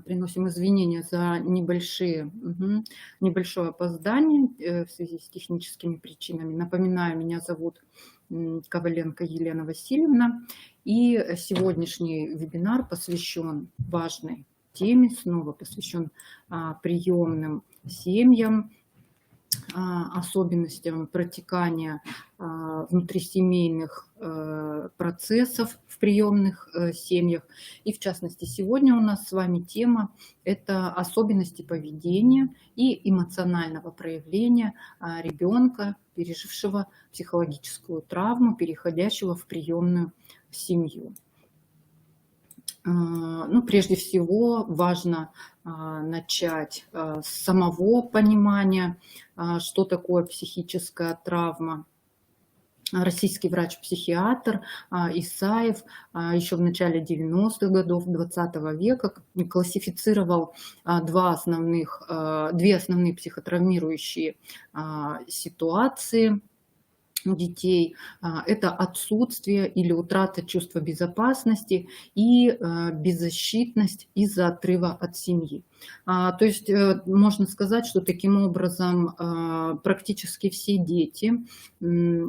Приносим извинения за небольшое опоздание в связи с техническими причинами. Напоминаю, меня зовут Коваленко Елена Васильевна. И сегодняшний вебинар посвящен важной теме, снова посвящен приемным семьям, особенностям протекания внутрисемейных процессов в приемных семьях. И в частности, сегодня у нас с вами тема – это особенности поведения и эмоционального проявления ребенка, пережившего психологическую травму, переходящего в приемную семью. Ну, прежде всего, важно начать с самого понимания, что такое психическая травма. Российский врач-психиатр Исаев еще в начале 90-х годов 20 века классифицировал две основные психотравмирующие ситуации у детей. Это отсутствие или утрата чувства безопасности и беззащитность из-за отрыва от семьи. То есть можно сказать, что таким образом практически все дети,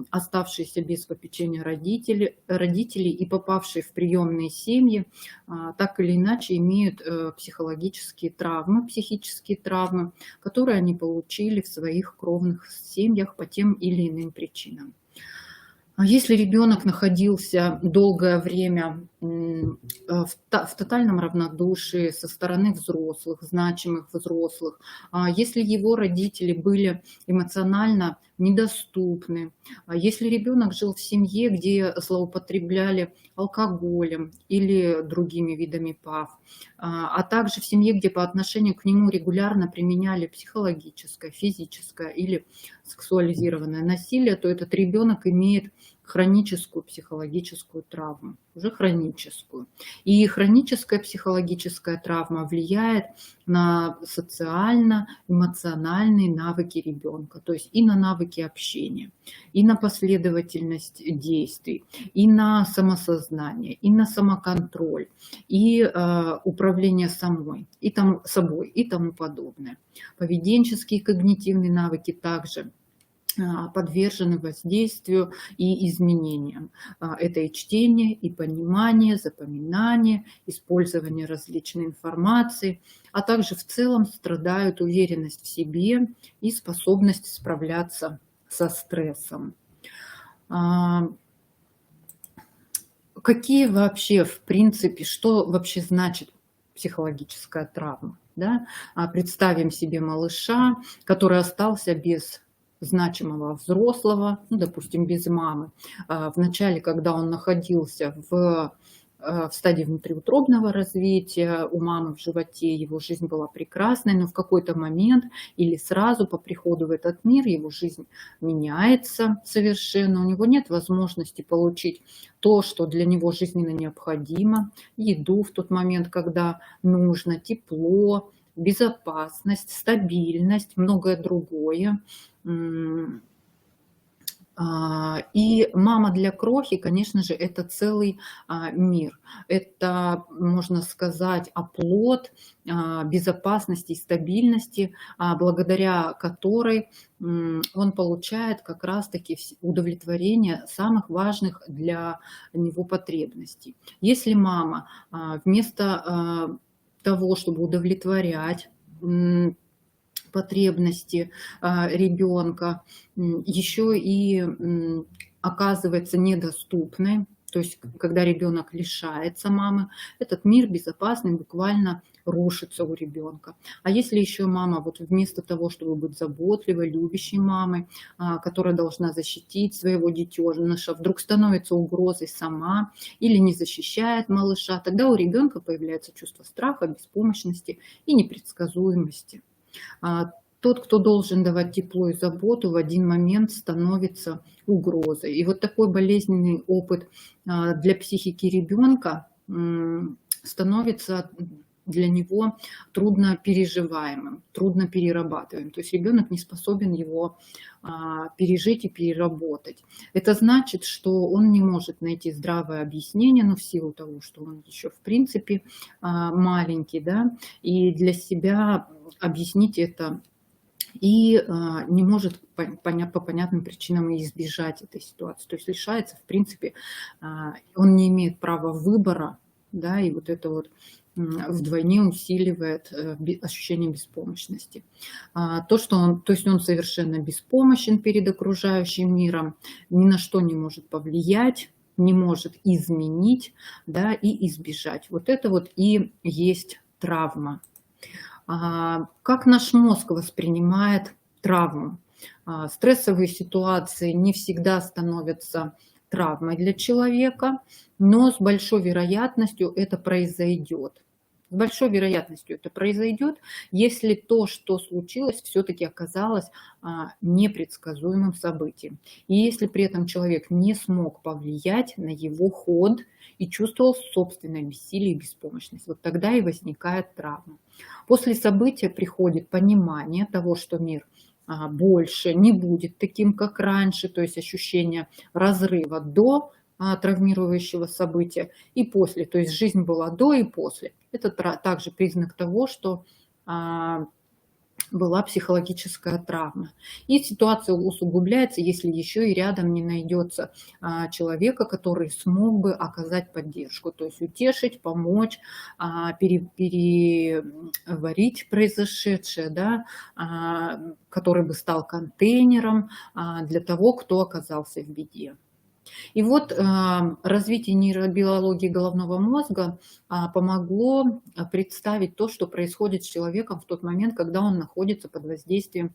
оставшиеся без попечения родителей и попавшие в приемные семьи, так или иначе имеют психологические травмы, психические травмы, которые они получили в своих кровных семьях по тем или иным причинам. Если ребенок находился долгое время в тотальном равнодушии со стороны взрослых, значимых взрослых, если его родители были эмоционально недоступны, если ребенок жил в семье, где злоупотребляли алкоголем или другими видами ПАВ, а также в семье, где по отношению к нему регулярно применяли психологическое, физическое или сексуализированное насилие, то этот ребенок имеет хроническую психологическую травму, уже хроническую. И хроническая психологическая травма влияет на социально-эмоциональные навыки ребенка, то есть и на навыки общения, и на последовательность действий, и на самосознание, и на самоконтроль, и управление собой, и тому подобное. Поведенческие и когнитивные навыки также подвержены воздействию и изменениям. Это и чтение, и понимание, запоминание, использование различной информации, а также в целом страдают уверенность в себе и способность справляться со стрессом. Какие вообще, в принципе, что вообще значит психологическая травма? Да? Представим себе малыша, который остался без значимого взрослого, ну, допустим, без мамы. В начале, когда он находился в стадии внутриутробного развития, у мамы в животе его жизнь была прекрасной, но в какой-то момент или сразу по приходу в этот мир его жизнь меняется совершенно, у него нет возможности получить то, что для него жизненно необходимо, еду в тот момент, когда нужно, тепло, безопасность, стабильность, многое другое. И мама для крохи, конечно же, это целый мир. Это, можно сказать, оплот безопасности и стабильности, благодаря которой он получает как раз-таки удовлетворение самых важных для него потребностей. Если мама вместо того, чтобы удовлетворять потребности ребенка, еще и оказывается недоступной, то есть когда ребенок лишается мамы, этот мир безопасный буквально рушится у ребенка. А если еще мама вот вместо того, чтобы быть заботливой, любящей мамой, которая должна защитить своего детеныша, вдруг становится угрозой сама или не защищает малыша, тогда у ребенка появляется чувство страха, беспомощности и непредсказуемости. Тот, кто должен давать тепло и заботу, в один момент становится угрозой. И вот такой болезненный опыт для психики ребенка становится для него трудно переживаемым. трудно перерабатываем. То есть ребенок не способен его пережить и переработать. Это значит, что он не может найти здравое объяснение, но в силу того, что он еще в принципе маленький, да, и для себя объяснить это и не может по понятным причинам избежать этой ситуации. То есть лишается, в принципе, он не имеет права выбора, да, и вот это вот вдвойне усиливает ощущение беспомощности. То есть он совершенно беспомощен перед окружающим миром, ни на что не может повлиять, не может изменить, да, и избежать. Вот это вот и есть травма. Как наш мозг воспринимает травму? Стрессовые ситуации не всегда становятся травмой для человека, но с большой вероятностью это произойдет. С большой вероятностью это произойдет, если то, что случилось, все-таки оказалось непредсказуемым событием. И если при этом человек не смог повлиять на его ход и чувствовал собственное бессилие и беспомощность, вот тогда и возникает травма. После события приходит понимание того, что мир больше не будет таким, как раньше, то есть ощущение разрыва до травмирующего события и после, то есть жизнь была до и после. Это также признак того, что была психологическая травма. И ситуация усугубляется, если еще и рядом не найдется человека, который смог бы оказать поддержку, то есть утешить, помочь, переварить произошедшее, да, который бы стал контейнером для того, кто оказался в беде. И вот развитие нейробиологии головного мозга помогло представить то, что происходит с человеком в тот момент, когда он находится под воздействием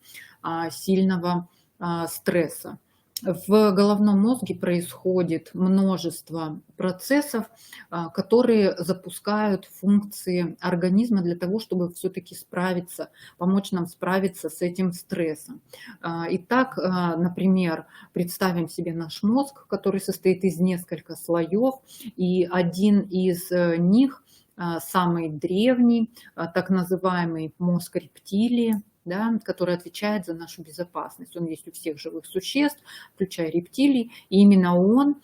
сильного стресса. В головном мозге происходит множество процессов, которые запускают функции организма для того, чтобы все-таки справиться, помочь нам справиться с этим стрессом. Итак, например, представим себе наш мозг, который состоит из нескольких слоев, и один из них, самый древний, так называемый мозг рептилии, да, который отвечает за нашу безопасность. Он есть у всех живых существ, включая рептилий, и именно он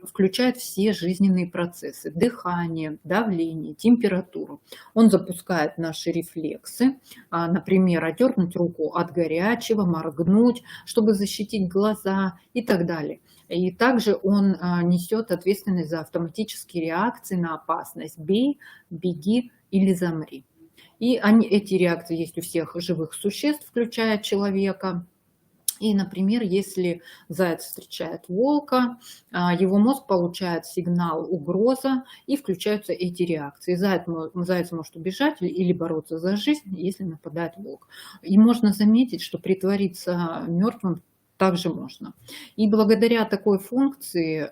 включает все жизненные процессы: дыхание, давление, температуру. Он запускает наши рефлексы, например, отдернуть руку от горячего, моргнуть, чтобы защитить глаза и так далее. И также он несет ответственность за автоматические реакции на опасность: бей, беги или замри. И эти реакции есть у всех живых существ, включая человека. И, например, если заяц встречает волка, его мозг получает сигнал «угроза», и включаются эти реакции. Заяц может убежать или бороться за жизнь, если нападает волк. И можно заметить, что притвориться мертвым также можно. И благодаря такой функции,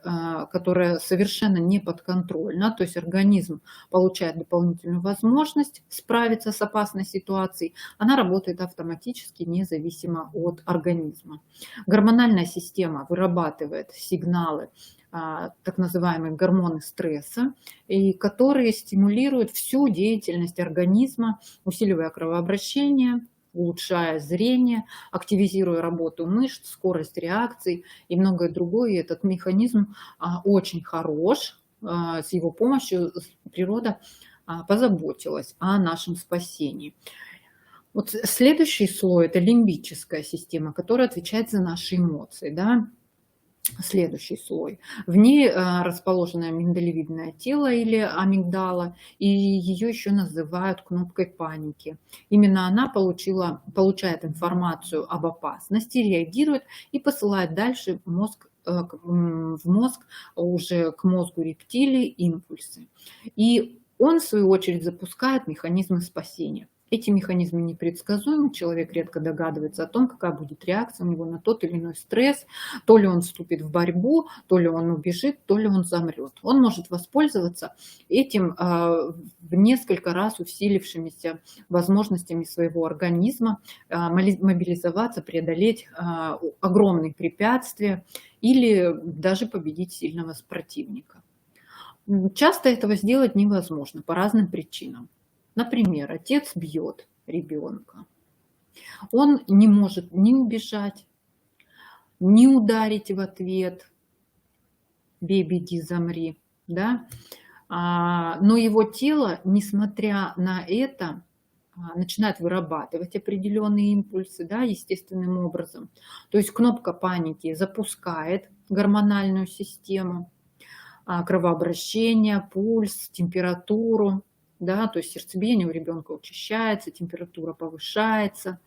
которая совершенно не подконтрольна, то есть организм получает дополнительную возможность справиться с опасной ситуацией, она работает автоматически, независимо от организма. Гормональная система вырабатывает сигналы, так называемые гормоны стресса, и которые стимулируют всю деятельность организма, усиливая кровообращение, улучшая зрение, активизируя работу мышц, скорость реакций и многое другое. И этот механизм очень хорош. С его помощью природа позаботилась о нашем спасении. Вот следующий слой – это лимбическая система, которая отвечает за наши эмоции. Да? Следующий слой. В ней расположено миндалевидное тело или амигдала, и ее еще называют кнопкой паники. Именно она получает информацию об опасности, реагирует и посылает дальше в мозг, уже к мозгу рептилий импульсы. И он, в свою очередь, запускает механизмы спасения. Эти механизмы непредсказуемы, человек редко догадывается о том, какая будет реакция у него на тот или иной стресс, то ли он вступит в борьбу, то ли он убежит, то ли он замрет. Он может воспользоваться этим в несколько раз усилившимися возможностями своего организма, мобилизоваться, преодолеть огромные препятствия или даже победить сильного противника. Часто этого сделать невозможно по разным причинам. Например, отец бьет ребенка, Он не может ни убежать, ни ударить в ответ, бей, беги, замри, да. Но его тело, несмотря на это, начинает вырабатывать определенные импульсы, да, естественным образом. То есть кнопка паники запускает гормональную систему, кровообращение, пульс, температуру, да, то есть сердцебиение у ребенка учащается, температура повышается.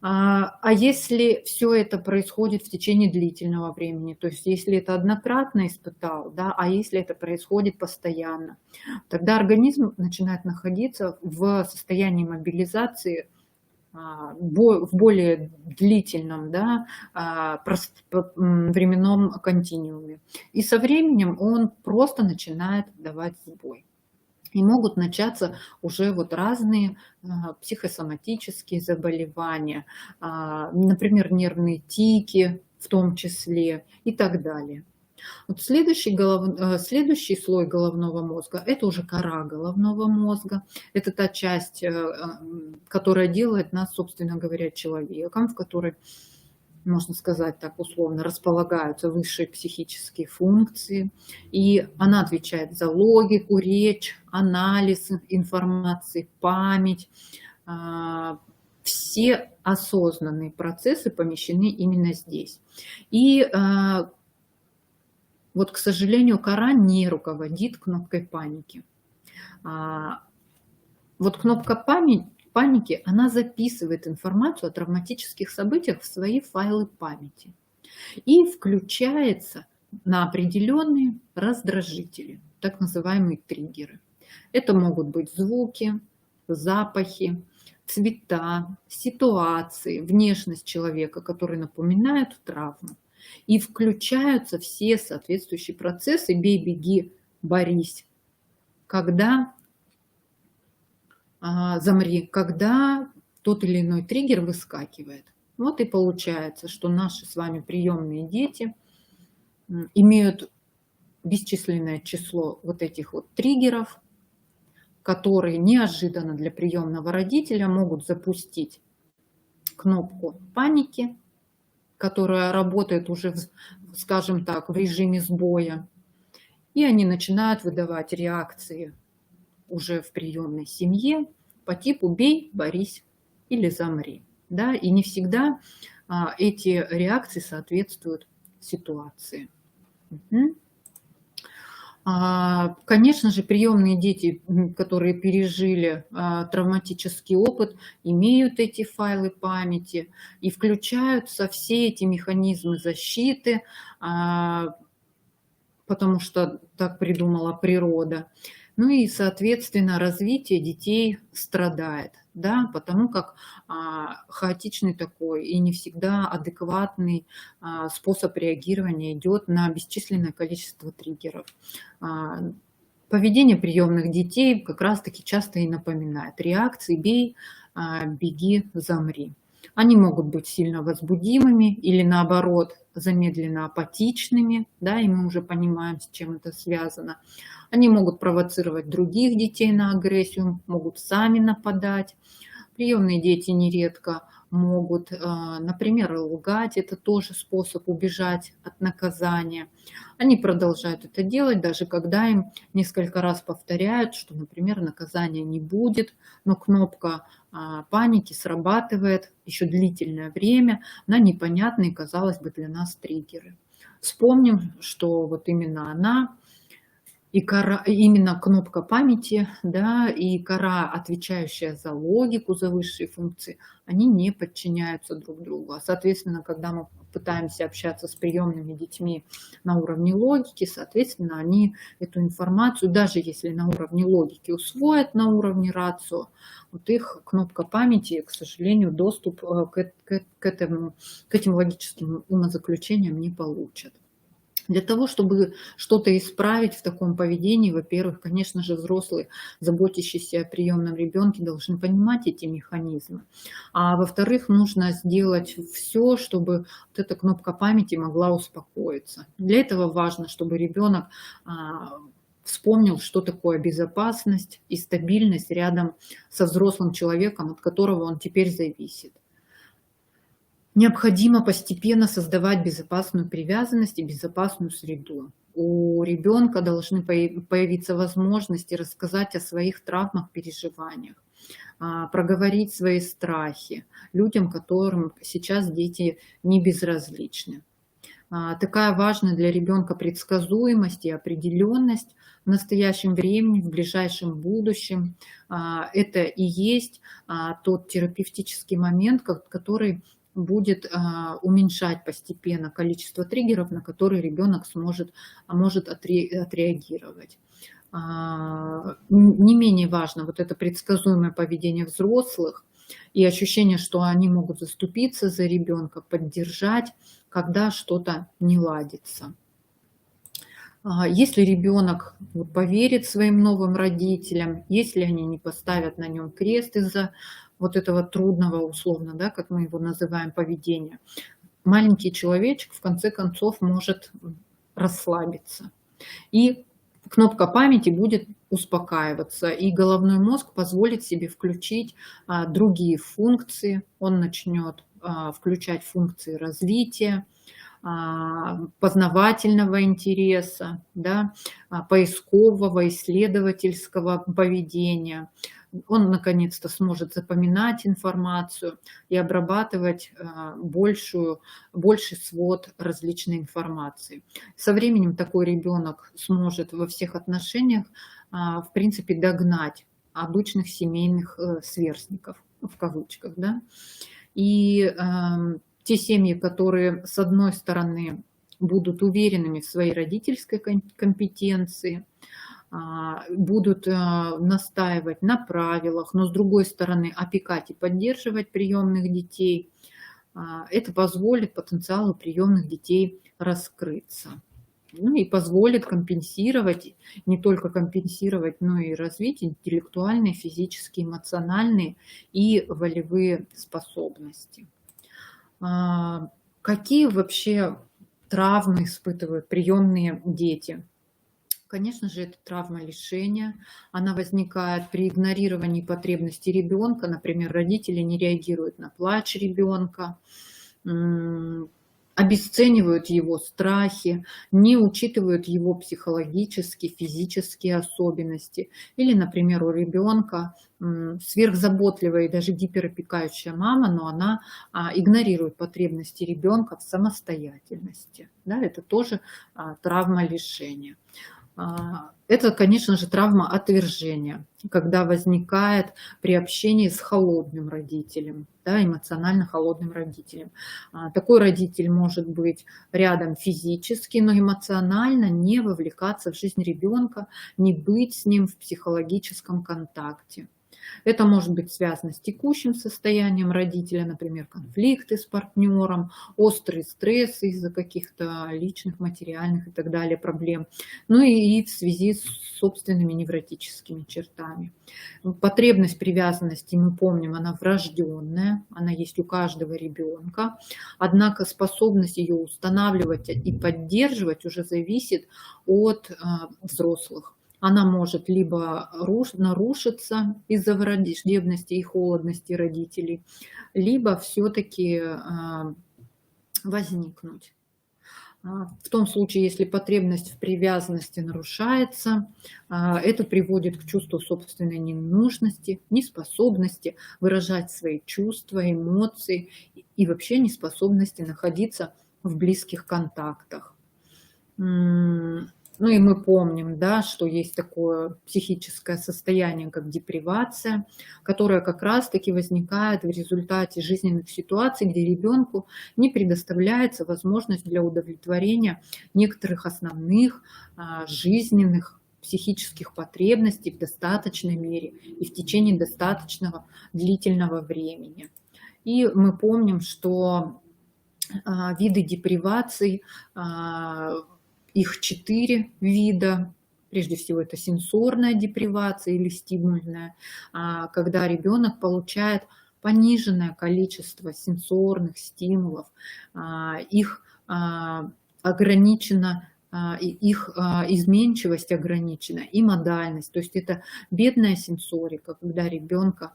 А если все это происходит в течение длительного времени, то есть если это однократно испытал, да, а если это происходит постоянно, тогда организм начинает находиться в состоянии мобилизации в более длительном, да, временном континууме. И со временем он просто начинает давать сбой. И могут начаться уже вот разные психосоматические заболевания, например, нервные тики в том числе и так далее. Вот следующий слой головного мозга – это уже кора головного мозга. Это та часть, которая делает нас, собственно говоря, человеком, в которой, можно сказать так условно, располагаются высшие психические функции. И она отвечает за логику, речь, анализ информации, память. Все осознанные процессы помещены именно здесь. И вот, к сожалению, кора не руководит кнопкой паники. Вот кнопка паники, она записывает информацию о травматических событиях в свои файлы памяти и включается на определенные раздражители, так называемые триггеры. Это могут быть звуки, запахи, цвета, ситуации, внешность человека, которые напоминают травму. И включаются все соответствующие процессы «бей, беги, борись», когда замри, когда тот или иной триггер выскакивает. Вот и получается, что наши с вами приемные дети имеют бесчисленное число вот этих вот триггеров, которые неожиданно для приемного родителя могут запустить кнопку паники, которая работает уже, скажем так, в режиме сбоя. И они начинают выдавать реакции уже в приемной семье по типу «бей, борись» или «замри». Да? И не всегда эти реакции соответствуют ситуации. Конечно же, приемные дети, которые пережили травматический опыт, имеют эти файлы памяти и включаются все эти механизмы защиты, потому что так придумала природа. Ну и, соответственно, развитие детей страдает, да, потому как хаотичный такой и не всегда адекватный способ реагирования идет на бесчисленное количество триггеров. Поведение приемных детей как раз-таки часто и напоминает реакции «бей, беги, замри». Они могут быть сильно возбудимыми или, наоборот, замедленно апатичными, да, и мы уже понимаем, с чем это связано. Они могут провоцировать других детей на агрессию, могут сами нападать. Приемные дети нередко могут, например, лгать, это тоже способ убежать от наказания. Они продолжают это делать, даже когда им несколько раз повторяют, что, например, наказания не будет, но кнопка паники срабатывает еще длительное время на непонятные, казалось бы, для нас триггеры. Вспомним, что вот именно она, и именно кнопка памяти, да, и кора, отвечающая за логику, за высшие функции, они не подчиняются друг другу. А, соответственно, когда мы пытаемся общаться с приемными детьми на уровне логики, соответственно, они эту информацию, даже если на уровне логики усвоят, на уровне рацио, вот их кнопка памяти, к сожалению, доступ к этим логическим умозаключениям не получат. Для того, чтобы что-то исправить в таком поведении, во-первых, конечно же, взрослые, заботящиеся о приемном ребенке, должны понимать эти механизмы. А во-вторых, нужно сделать все, чтобы вот эта кнопка памяти могла успокоиться. Для этого важно, чтобы ребенок вспомнил, что такое безопасность и стабильность рядом со взрослым человеком, от которого он теперь зависит. Необходимо постепенно создавать безопасную привязанность и безопасную среду. У ребенка должны появиться возможности рассказать о своих травмах, переживаниях, проговорить свои страхи людям, которым сейчас дети не безразличны. Такая важная для ребенка предсказуемость и определенность в настоящем времени, в ближайшем будущем. Это и есть тот терапевтический момент, который будет уменьшать постепенно количество триггеров, на которые ребенок может отреагировать. Не менее важно вот это предсказуемое поведение взрослых и ощущение, что они могут заступиться за ребенка, поддержать, когда что-то не ладится. Если ребенок поверит своим новым родителям, если они не поставят на нем крест из-за вот этого трудного, условно, да, как мы его называем, поведения, маленький человечек в конце концов может расслабиться. И кнопка памяти будет успокаиваться, и головной мозг позволит себе включить другие функции. Он начнет включать функции развития, познавательного интереса, да, поискового, исследовательского поведения. Он наконец-то сможет запоминать информацию и обрабатывать больший свод различной информации. Со временем такой ребенок сможет во всех отношениях, в принципе, догнать обычных семейных сверстников, в кавычках, да. И те семьи, которые, с одной стороны, будут уверенными в своей родительской компетенции, будут настаивать на правилах, но с другой стороны опекать и поддерживать приемных детей, это позволит потенциалу приемных детей раскрыться. Ну и позволит компенсировать, не только компенсировать, но и развить интеллектуальные, физические, эмоциональные и волевые способности. Какие вообще травмы испытывают приемные дети? Конечно же, это травма лишения. Она возникает при игнорировании потребностей ребенка. Например, родители не реагируют на плач ребенка, обесценивают его страхи, не учитывают его психологические, физические особенности. Или, например, у ребенка сверхзаботливая и даже гиперопекающая мама, но она игнорирует потребности ребенка в самостоятельности. Да, это тоже травма лишения. Это, конечно же, травма отвержения, когда возникает при общении с холодным родителем, да, эмоционально холодным родителем. Такой родитель может быть рядом физически, но эмоционально не вовлекаться в жизнь ребенка, не быть с ним в психологическом контакте. Это может быть связано с текущим состоянием родителя, например, конфликты с партнером, острые стрессы из-за каких-то личных, материальных и так далее проблем, ну и в связи с собственными невротическими чертами. Потребность привязанности, мы помним, она врожденная, она есть у каждого ребенка, однако способность ее устанавливать и поддерживать уже зависит от взрослых. Она может либо нарушиться из-за враждебности и холодности родителей, либо все-таки возникнуть. В том случае, если потребность в привязанности нарушается, это приводит к чувству собственной ненужности, неспособности выражать свои чувства, эмоции и вообще неспособности находиться в близких контактах. Ну и мы помним, да, что есть такое психическое состояние, как депривация, которое как раз-таки возникает в результате жизненных ситуаций, где ребенку не предоставляется возможность для удовлетворения некоторых основных жизненных психических потребностей в достаточной мере и в течение достаточного длительного времени. И мы помним, что виды деприваций, их 4 вида. Прежде всего, это сенсорная депривация или стимульная, когда ребенок получает пониженное количество сенсорных стимулов, их ограничено и их изменчивость ограничена, и модальность. То есть это бедная сенсорика, когда ребенка,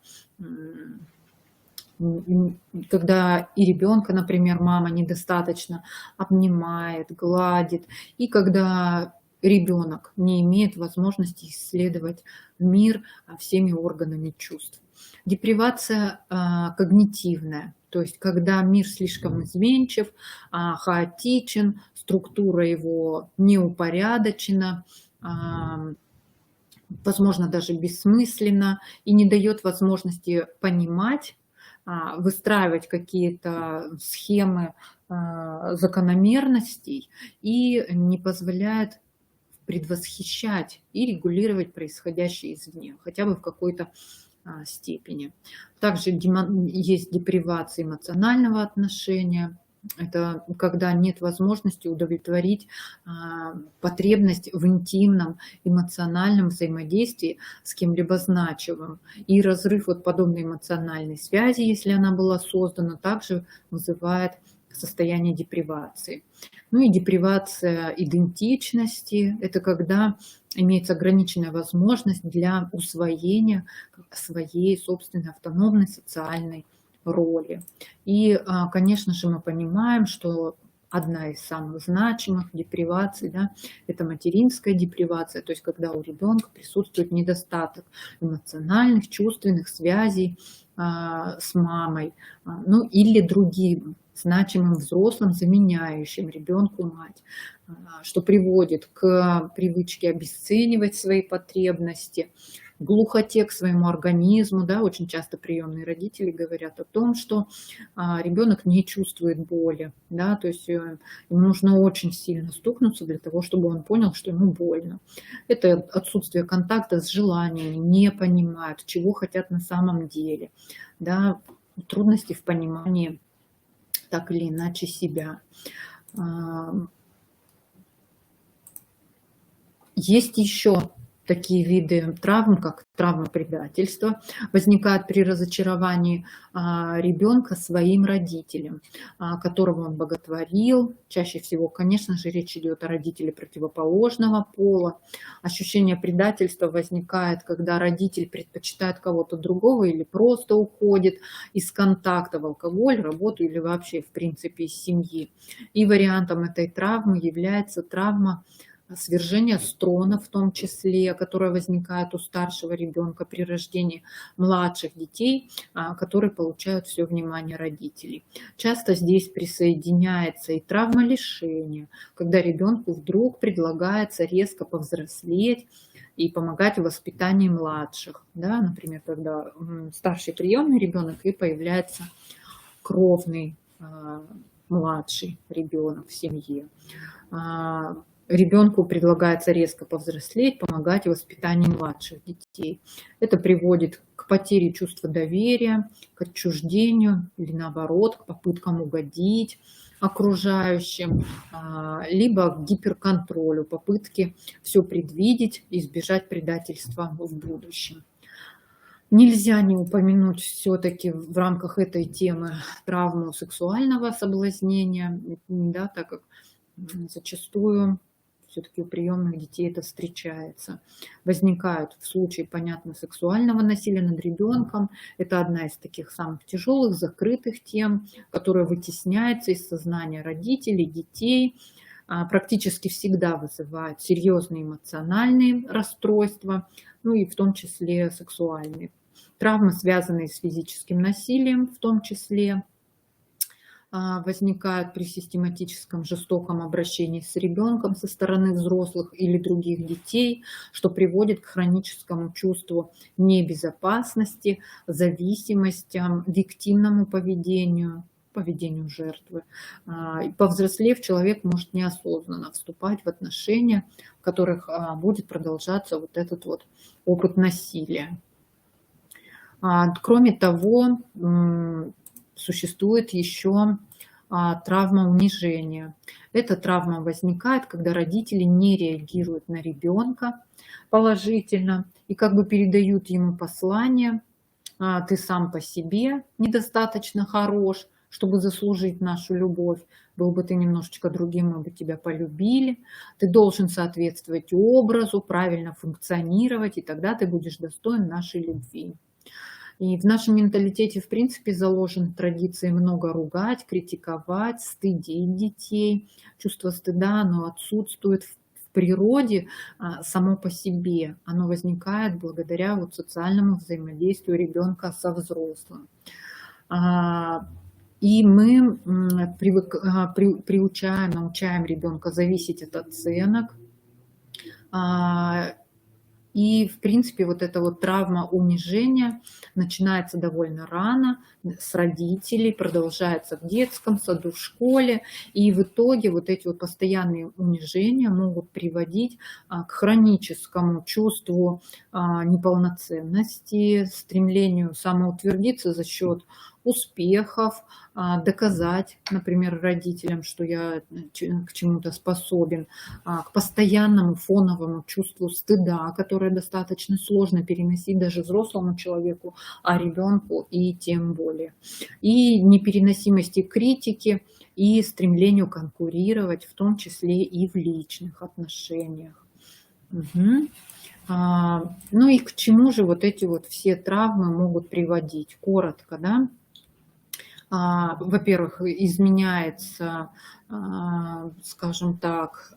когда и ребенка, например, мама недостаточно обнимает, гладит, и когда ребенок не имеет возможности исследовать мир всеми органами чувств. Депривация когнитивная, то есть когда мир слишком изменчив, хаотичен, структура его не упорядочена, возможно, даже бессмысленно, и не дает возможности понимать, выстраивать какие-то схемы закономерностей и не позволяет предвосхищать и регулировать происходящее извне, хотя бы в какой-то степени. Также есть депривация эмоционального отношения. Это когда нет возможности удовлетворить потребность в интимном, эмоциональном взаимодействии с кем-либо значимым. И разрыв от подобной эмоциональной связи, если она была создана, также вызывает состояние депривации. Ну и депривация идентичности – это когда имеется ограниченная возможность для усвоения своей собственной автономной социальной роли. И, конечно же, мы понимаем, что одна из самых значимых деприваций, да, это материнская депривация, то есть когда у ребенка присутствует недостаток эмоциональных, чувственных связей с мамой, ну или другим значимым взрослым, заменяющим ребенку мать, что приводит к привычке обесценивать свои потребности, глухоте к своему организму. Да, очень часто приемные родители говорят о том, что ребенок не чувствует боли. Да, то есть ему нужно очень сильно стукнуться для того, чтобы он понял, что ему больно. Это отсутствие контакта с желаниями, не понимают, чего хотят на самом деле. Да, трудности в понимании так или иначе себя. Есть еще такие виды травм, как травма предательства, возникают при разочаровании ребенка своим родителем, которого он боготворил. Чаще всего, конечно же, речь идет о родителе противоположного пола. Ощущение предательства возникает, когда родитель предпочитает кого-то другого или просто уходит из контакта в алкоголь, работу или вообще, в принципе, из семьи. И вариантом этой травмы является травма свержение с трона, в том числе, которое возникает у старшего ребенка при рождении младших детей, которые получают все внимание родителей. Часто здесь присоединяется и травма лишения, когда ребенку вдруг предлагается резко повзрослеть и помогать в воспитании младших. Да? Например, когда старший приемный ребенок и появляется кровный младший ребенок в семье. Ребенку предлагается резко повзрослеть, помогать в воспитании младших детей. Это приводит к потере чувства доверия, к отчуждению или наоборот, к попыткам угодить окружающим, либо к гиперконтролю, попытке все предвидеть и избежать предательства в будущем. Нельзя не упомянуть все-таки в рамках этой темы травму сексуального соблазнения, да, так как зачастую все-таки у приемных детей это встречается. Возникают в случае, понятно, сексуального насилия над ребенком. Это одна из таких самых тяжелых, закрытых тем, которая вытесняется из сознания родителей, детей. Практически всегда вызывает серьезные эмоциональные расстройства, ну и в том числе сексуальные. Травмы, связанные с физическим насилием, в том числе, возникают при систематическом жестоком обращении с ребенком со стороны взрослых или других детей, что приводит к хроническому чувству небезопасности, зависимостям, виктимному поведению жертвы. Повзрослев, человек может неосознанно вступать в отношения, в которых будет продолжаться вот этот вот опыт насилия. Кроме того, существует еще травма унижения. Эта травма возникает, когда родители не реагируют на ребенка положительно и как бы передают ему послание: ты сам по себе недостаточно хорош, чтобы заслужить нашу любовь. Был бы ты немножечко другим, мы бы тебя полюбили. Ты должен соответствовать образу, правильно функционировать, и тогда ты будешь достоин нашей любви. И в нашем менталитете, в принципе, заложены традиции много ругать, критиковать, стыдить детей. Чувство стыда, оно отсутствует в природе само по себе. Оно возникает благодаря вот социальному взаимодействию ребенка со взрослым. И мы приучаем, научаем ребенка зависеть от оценок. И, в принципе, вот эта вот травма унижения начинается довольно рано, с родителей, продолжается в детском саду, в школе. И в итоге вот эти вот постоянные унижения могут приводить к хроническому чувству неполноценности, стремлению самоутвердиться за счет успехов, доказать, например, родителям, что я к чему-то способен, к постоянному фоновому чувству стыда, которое достаточно сложно переносить даже взрослому человеку, а ребенку и тем более. И непереносимости критики, и стремлению конкурировать, в том числе и в личных отношениях. Угу. Ну и к чему же вот эти вот все травмы могут приводить? Коротко, да? Во-первых, изменяется, скажем так,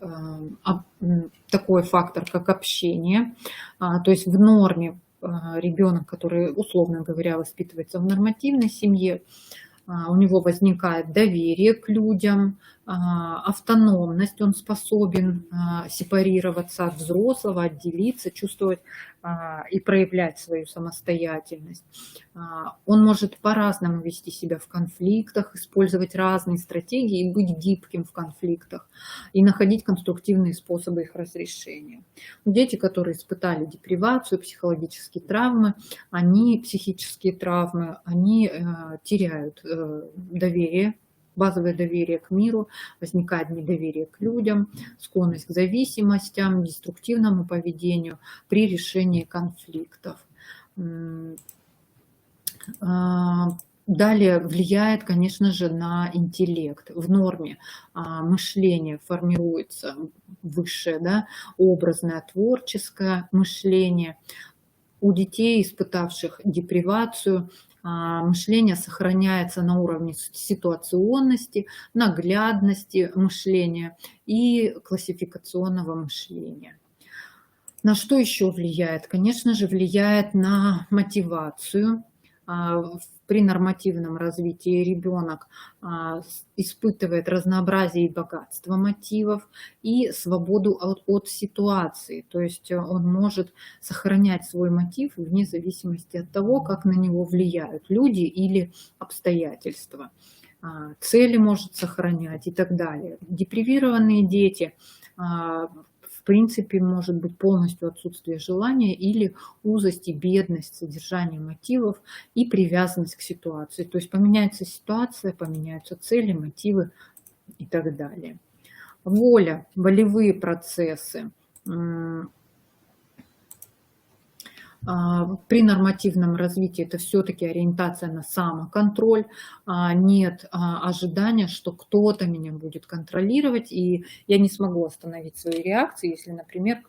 такой фактор, как общение. То есть в норме ребенок, который, условно говоря, воспитывается в нормативной семье, у него возникает доверие к людям, автономность, он способен сепарироваться от взрослого, отделиться, чувствовать и проявлять свою самостоятельность. Он может по-разному вести себя в конфликтах, использовать разные стратегии и быть гибким в конфликтах, и находить конструктивные способы их разрешения. Дети, которые испытали депривацию, психологические травмы, психические травмы, они теряют доверие, базовое доверие к миру, возникает недоверие к людям, склонность к зависимостям, деструктивному поведению при решении конфликтов. Далее влияет, конечно же, на интеллект. В норме мышление формируется высшее, да, образное, творческое мышление. У детей, испытавших депривацию, мышление сохраняется на уровне ситуационности, наглядности мышления и классификационного мышления. На что еще влияет? Конечно же, влияет на мотивацию. При нормативном развитии ребенок испытывает разнообразие и богатство мотивов и свободу от ситуации. То есть он может сохранять свой мотив вне зависимости от того, как на него влияют люди или обстоятельства. Цели может сохранять и так далее. Депривированные дети, в принципе, может быть полностью отсутствие желания или узость и бедность содержания мотивов и привязанность к ситуации. То есть поменяется ситуация, поменяются цели, мотивы и так далее. Воля, волевые процессы. При нормативном развитии это все-таки ориентация на самоконтроль, нет ожидания, что кто-то меня будет контролировать, и я не смогу остановить свои реакции, если, например,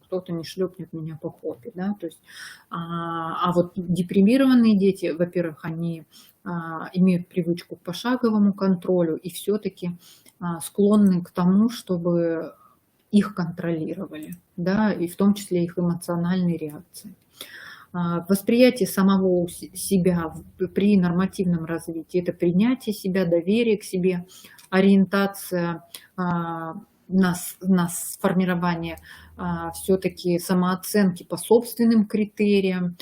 кто-то не шлепнет меня по попе. Да? То есть, вот депримированные дети, во-первых, они имеют привычку к пошаговому контролю и все-таки склонны к тому, чтобы их контролировали, да, и в том числе их эмоциональные реакции. Восприятие самого себя при нормативном развитии – это принятие себя, доверие к себе, ориентация на формирование все-таки самооценки по собственным критериям,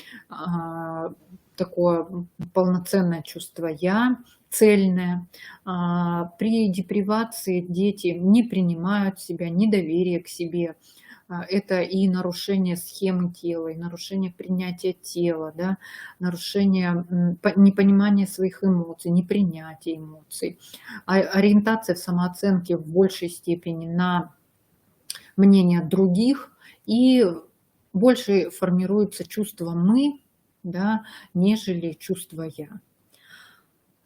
такое полноценное чувство «я», цельное. При депривации дети не принимают себя, недоверие к себе. Это и нарушение схемы тела, и нарушение принятия тела, да, нарушение непонимания своих эмоций, непринятие эмоций, ориентация в самооценке в большей степени на мнение других, и больше формируется чувство «мы», да, нежели чувство «я».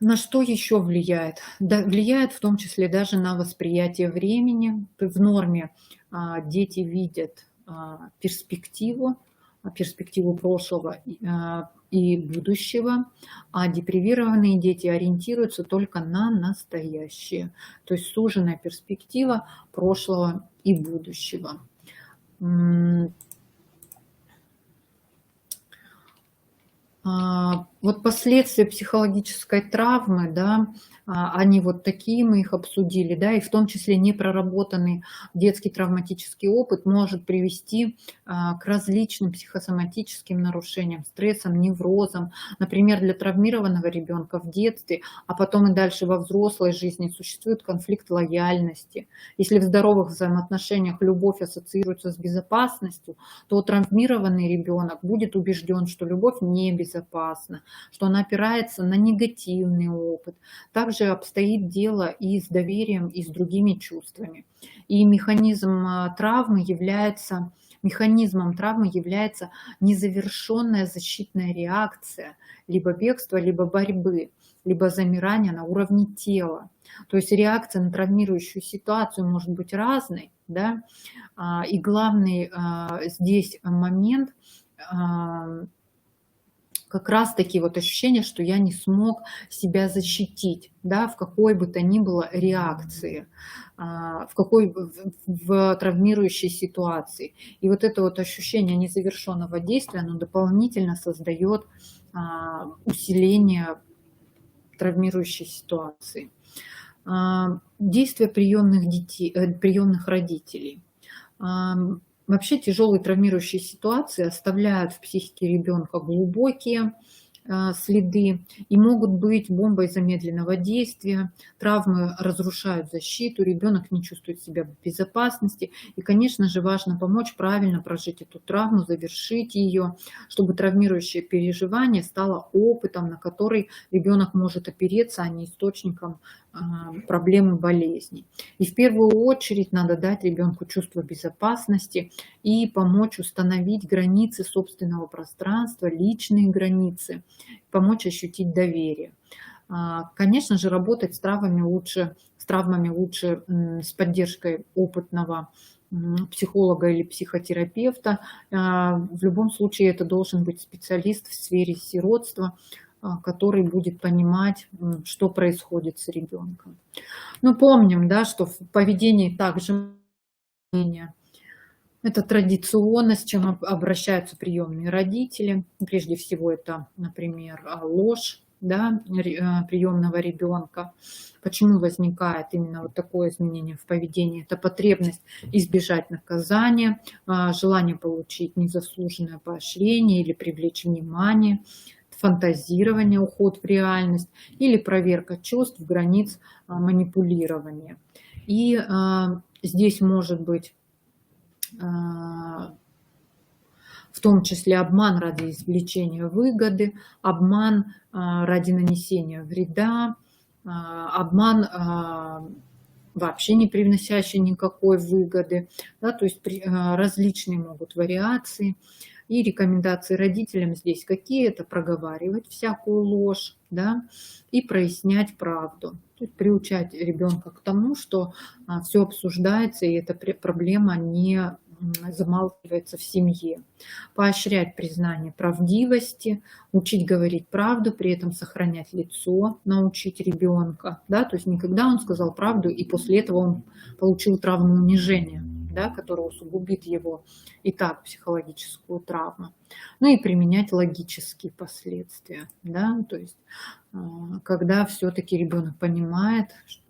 На что еще влияет? Да, влияет в том числе даже на восприятие времени. В норме дети видят перспективу прошлого и будущего, а депривированные дети ориентируются только на настоящее. То есть суженная перспектива прошлого и будущего. Вот последствия психологической травмы, да, они вот такие, мы их обсудили, да, и в том числе непроработанный детский травматический опыт может привести к различным психосоматическим нарушениям, стрессам, неврозам. Например, для травмированного ребенка в детстве, а потом и дальше во взрослой жизни существует конфликт лояльности. Если в здоровых взаимоотношениях любовь ассоциируется с безопасностью, то травмированный ребенок будет убежден, что любовь небезопасна, что она опирается на негативный опыт. Также обстоит дело и с доверием, и с другими чувствами. И механизмом травмы является незавершенная защитная реакция, либо бегство, либо борьбы, либо замирание на уровне тела. То есть реакция на травмирующую ситуацию может быть разной, да? И главный здесь момент как раз-таки вот ощущение, что я не смог себя защитить, да, в какой бы то ни было реакции, в травмирующей ситуации. И вот это вот ощущение незавершенного действия, оно дополнительно создает усиление травмирующей ситуации. Действия приемных родителей. Вообще тяжелые травмирующие ситуации оставляют в психике ребенка глубокие следы и могут быть бомбой замедленного действия. Травмы разрушают защиту, ребенок не чувствует себя в безопасности. И, конечно же, важно помочь правильно прожить эту травму, завершить ее, чтобы травмирующее переживание стало опытом, на который ребенок может опереться, а не источником проблем и болезней. И в первую очередь надо дать ребенку чувство безопасности и помочь установить границы собственного пространства, личные границы, помочь ощутить доверие. Конечно же, работать с травмами лучше с поддержкой опытного психолога или психотерапевта. В любом случае это должен быть специалист в сфере сиротства, который будет понимать, что происходит с ребенком. Ну, помним, да, что в поведении также это традиционность, с чем обращаются приемные родители. Прежде всего это, например, ложь, да, приемного ребенка. Почему возникает именно вот такое изменение в поведении? Это потребность избежать наказания, желание получить незаслуженное поощрение или привлечь внимание, фантазирование, уход в реальность или проверка чувств, границ манипулирования. И здесь может быть в том числе обман ради извлечения выгоды, обман ради нанесения вреда, обман вообще не привносящий никакой выгоды, да, то есть различные могут вариации. И рекомендации родителям здесь какие? Это проговаривать всякую ложь, да, и прояснять правду. То есть приучать ребенка к тому, что все обсуждается, и эта проблема не замалчивается в семье. Поощрять признание правдивости, учить говорить правду, при этом сохранять лицо, научить ребенка. Да? То есть не когда он сказал правду, и после этого он получил травму унижения, да, которая усугубит его и так психологическую травму. Ну и применять логические последствия. Да? То есть когда все-таки ребенок понимает,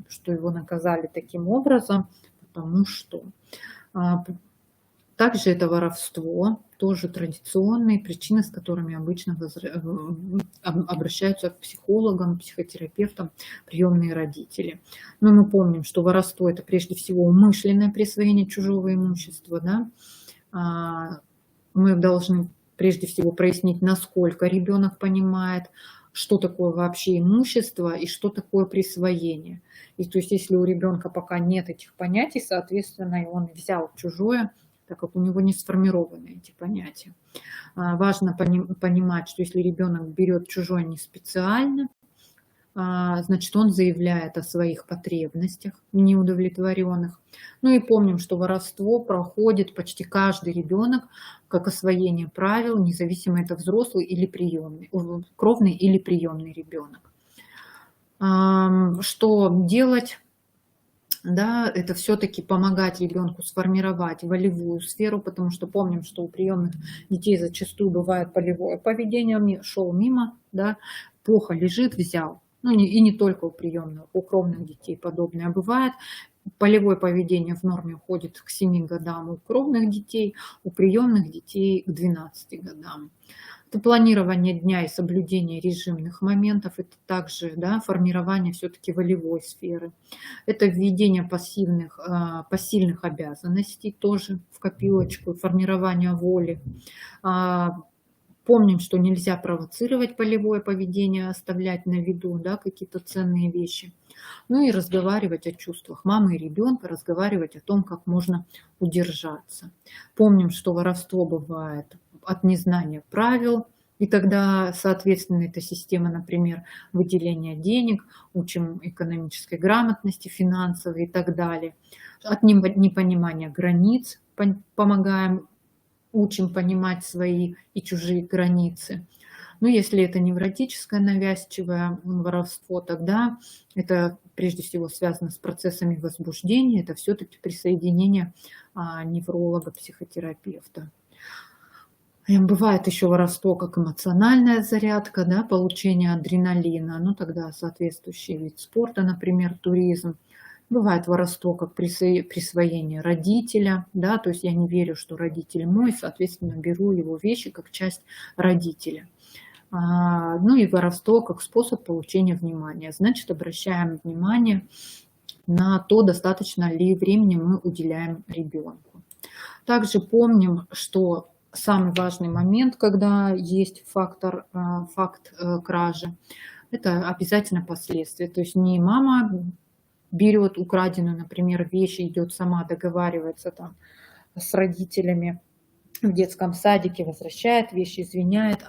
что его наказали таким образом, потому что... Также это воровство, тоже традиционные причины, с которыми обычно обращаются к психологам, психотерапевтам приемные родители. Но мы помним, что воровство – это прежде всего умышленное присвоение чужого имущества. Да? Мы должны прежде всего прояснить, насколько ребенок понимает, что такое вообще имущество и что такое присвоение. И то есть если у ребенка пока нет этих понятий, соответственно, и он взял чужое, так как у него не сформированы эти понятия. Важно понимать, что если ребенок берет чужое не специально, значит, он заявляет о своих потребностях неудовлетворенных. Ну и помним, что воровство проходит почти каждый ребенок как освоение правил, независимо это взрослый или приемный, кровный или приемный ребенок. Что делать? Да, это все-таки помогать ребенку сформировать волевую сферу, потому что помним, что у приемных детей зачастую бывает полевое поведение. Мне шел мимо, да, плохо лежит, взял. Ну, и не только у приемных, у кровных детей подобное бывает. Полевое поведение в норме уходит к 7 годам у кровных детей, у приемных детей к 12 годам. Это планирование дня и соблюдение режимных моментов, это также, да, формирование все-таки волевой сферы. Это введение посильных обязанностей тоже в копилочку, формирование воли. Помним, что нельзя провоцировать полевое поведение, оставлять на виду, да, какие-то ценные вещи. Ну и разговаривать о чувствах мамы и ребенка, разговаривать о том, как можно удержаться. Помним, что воровство бывает от незнания правил, и тогда, соответственно, эта система, например, выделения денег, учим экономической грамотности, финансовой и так далее. От непонимания границ помогаем, учим понимать свои и чужие границы. Но если это невротическое навязчивое воровство, тогда это прежде всего связано с процессами возбуждения, это все-таки присоединение невролога, психотерапевта. Бывает еще воровство как эмоциональная зарядка, да, получение адреналина, ну тогда соответствующий вид спорта, например, туризм. Бывает воровство как присвоение родителя, да, то есть я не верю, что родитель мой, соответственно, беру его вещи как часть родителя. Ну и воровство как способ получения внимания. Значит, обращаем внимание на то, достаточно ли времени мы уделяем ребенку. Также помним, что самый важный момент, когда есть факт кражи, это обязательно последствия. То есть не мама берет украденную, например, вещь, идет сама договаривается там с родителями в детском садике, возвращает вещи, извиняет,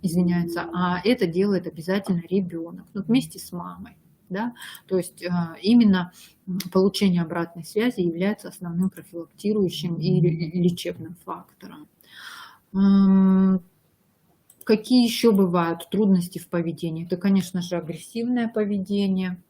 извиняется, а это делает обязательно ребенок, ну, вместе с мамой. Да? То есть именно получение обратной связи является основным профилактирующим и лечебным фактором. Какие еще бывают трудности в поведении? Это, конечно же, агрессивное поведение,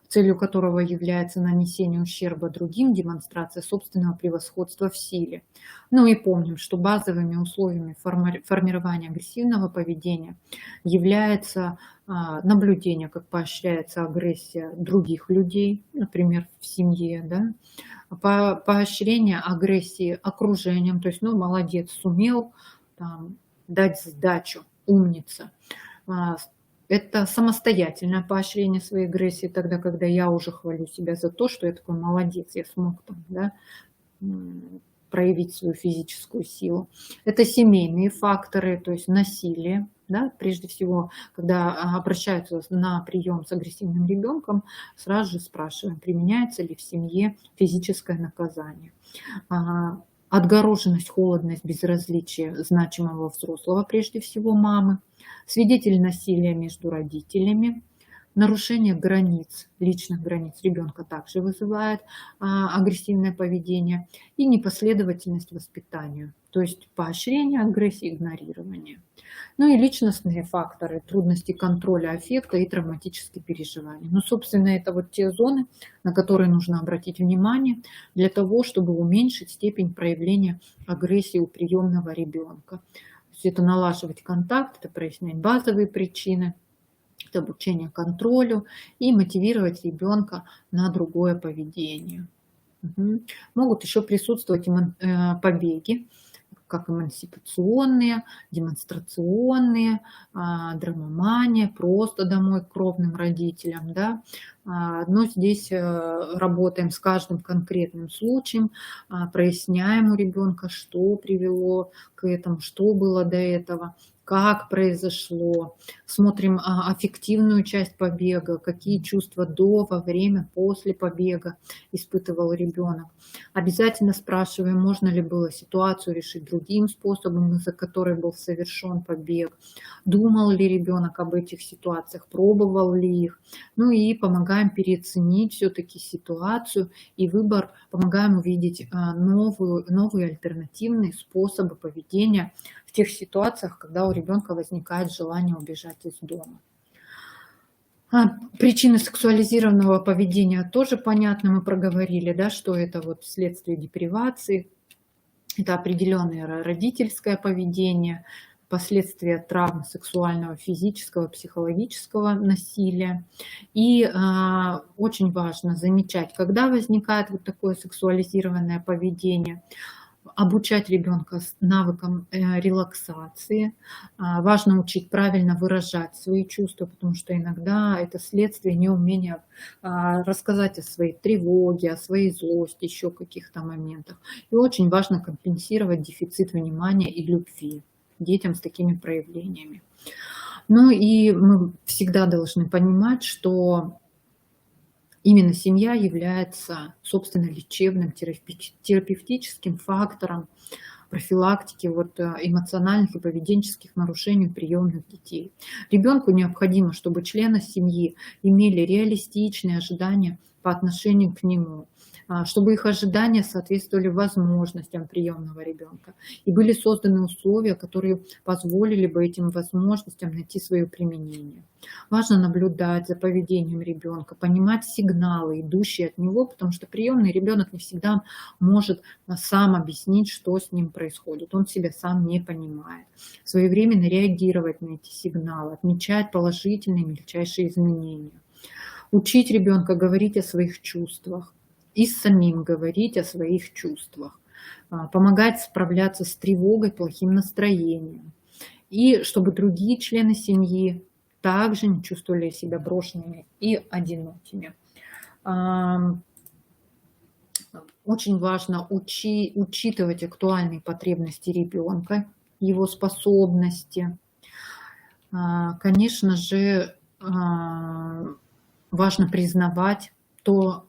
целью которого является нанесение ущерба другим, демонстрация собственного превосходства в силе. Ну и помним, что базовыми условиями формирования агрессивного поведения является наблюдение, как поощряется агрессия других людей, например, в семье, да? Поощрение агрессии окружением, то есть, ну, молодец, сумел там, дать сдачу, умница. Это самостоятельное поощрение своей агрессии, тогда, когда я уже хвалю себя за то, что я такой молодец, я смог там, да, проявить свою физическую силу. Это семейные факторы, то есть насилие. Да, прежде всего, когда обращаются на прием с агрессивным ребенком, сразу же спрашиваем, применяется ли в семье физическое наказание. Отгороженность, холодность, безразличие значимого взрослого, прежде всего мамы, свидетель насилия между родителями, нарушение границ, личных границ ребенка также вызывает агрессивное поведение и непоследовательность воспитания, то есть поощрение агрессии, игнорирование. Ну и личностные факторы, трудности контроля аффекта и травматические переживания. Ну, собственно, это вот те зоны, на которые нужно обратить внимание для того, чтобы уменьшить степень проявления агрессии у приемного ребенка. То есть это налаживать контакт, это прояснять базовые причины, это обучение контролю и мотивировать ребенка на другое поведение. Могут еще присутствовать побеги, как эмансипационные, демонстрационные, драмомания, просто домой к кровным родителям. Да? Но здесь работаем с каждым конкретным случаем, проясняем у ребенка, что привело к этому, что было до этого. как произошло, смотрим аффективную часть побега, какие чувства до, во время, после побега испытывал ребенок. Обязательно спрашиваем, можно ли было ситуацию решить другим способом, из-за которой был совершен побег, думал ли ребенок об этих ситуациях, пробовал ли их. Ну и помогаем переоценить все-таки ситуацию и выбор, помогаем увидеть новые альтернативные способы поведения в тех ситуациях, когда у ребенка возникает желание убежать из дома. Причины сексуализированного поведения тоже понятно, мы проговорили, да, что это вот вследствие депривации, это определенное родительское поведение, последствия травм сексуального, физического, психологического насилия. И очень важно замечать, когда возникает вот такое сексуализированное поведение, обучать ребенка навыкам релаксации. Важно учить правильно выражать свои чувства, потому что иногда это следствие неумения рассказать о своей тревоге, о своей злости, еще каких-то моментах. И очень важно компенсировать дефицит внимания и любви детям с такими проявлениями. Ну и мы всегда должны понимать, что именно семья является, собственно, лечебным, терапевтическим фактором профилактики эмоциональных и поведенческих нарушений у приемных детей. Ребенку необходимо, чтобы члены семьи имели реалистичные ожидания по отношению к нему, чтобы их ожидания соответствовали возможностям приемного ребенка и были созданы условия, которые позволили бы этим возможностям найти свое применение. Важно наблюдать за поведением ребенка, понимать сигналы, идущие от него, потому что приемный ребенок не всегда может сам объяснить, что с ним происходит. Он себя сам не понимает. Своевременно реагировать на эти сигналы, отмечать положительные мельчайшие изменения. Учить ребенка говорить о своих чувствах и самим говорить о своих чувствах. Помогать справляться с тревогой, плохим настроением. И чтобы другие члены семьи также не чувствовали себя брошенными и одинокими. Очень важно учитывать актуальные потребности ребенка, его способности. Конечно же, важно признавать то,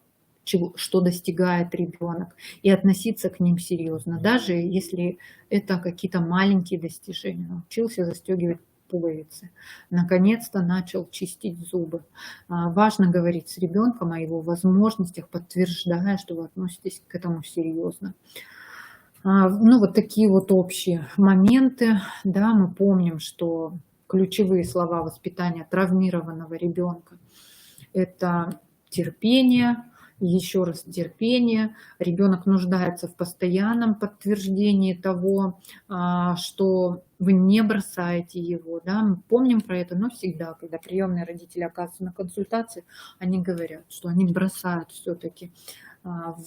что достигает ребенок, и относиться к ним серьезно, даже если это какие-то маленькие достижения. Научился застегивать пуговицы, наконец-то начал чистить зубы. Важно говорить с ребенком о его возможностях, подтверждая, что вы относитесь к этому серьезно. Ну, вот такие вот общие моменты. Да, мы помним, что ключевые слова воспитания травмированного ребенка – это терпение, еще раз терпение. Ребенок нуждается в постоянном подтверждении того, что вы не бросаете его. Да? Мы помним про это, но всегда, когда приемные родители оказываются на консультации, они говорят, что они бросают все-таки в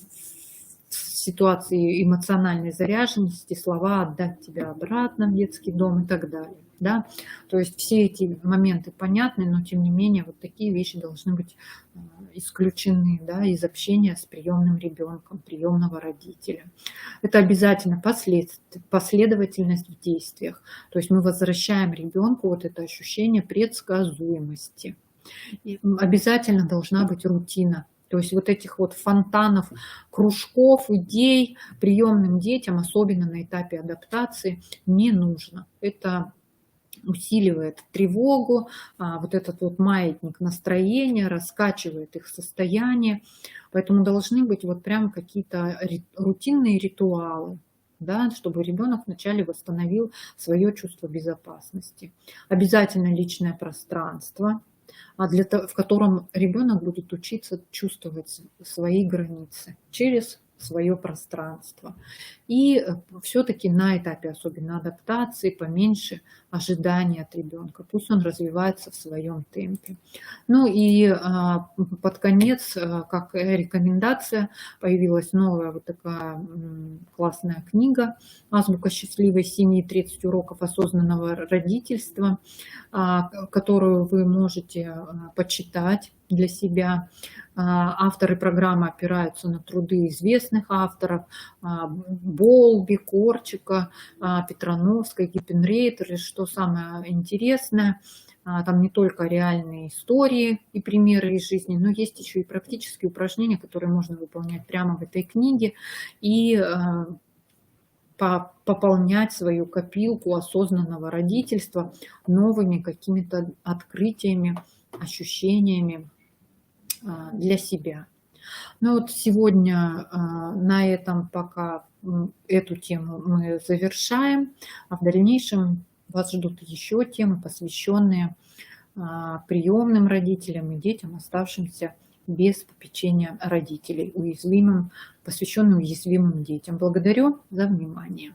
ситуации эмоциональной заряженности слова «отдать тебя обратно в детский дом» и так далее. Да? То есть все эти моменты понятны, но тем не менее вот такие вещи должны быть исключены, да, из общения с приемным ребенком, приемного родителя. Это обязательно последовательность в действиях. То есть мы возвращаем ребенку вот это ощущение предсказуемости. И обязательно должна быть рутина. То есть вот этих вот фонтанов, кружков, идей приемным детям, особенно на этапе адаптации, не нужно. Это усиливает тревогу, вот этот вот маятник настроения, раскачивает их состояние. Поэтому должны быть вот прям какие-то рутинные ритуалы, да, чтобы ребенок вначале восстановил свое чувство безопасности. Обязательно личное пространство, в котором ребенок будет учиться чувствовать свои границы через свое пространство. И все-таки на этапе особенно адаптации поменьше ожиданий от ребенка. Пусть он развивается в своем темпе. Ну и под конец, как рекомендация, появилась новая вот такая классная книга «Азбука счастливой семьи. 30 уроков осознанного родительства», которую вы можете почитать для себя. Авторы программы опираются на труды известных авторов: Болби, Корчика, Петрановской, Гиппенрейтер. И что самое интересное, там не только реальные истории и примеры из жизни, но есть еще и практические упражнения, которые можно выполнять прямо в этой книге и пополнять свою копилку осознанного родительства новыми какими-то открытиями, ощущениями для себя. Ну вот сегодня на этом пока эту тему мы завершаем, а в дальнейшем вас ждут еще темы, посвященные приемным родителям и детям, оставшимся без попечения родителей, посвященные уязвимым детям. Благодарю за внимание.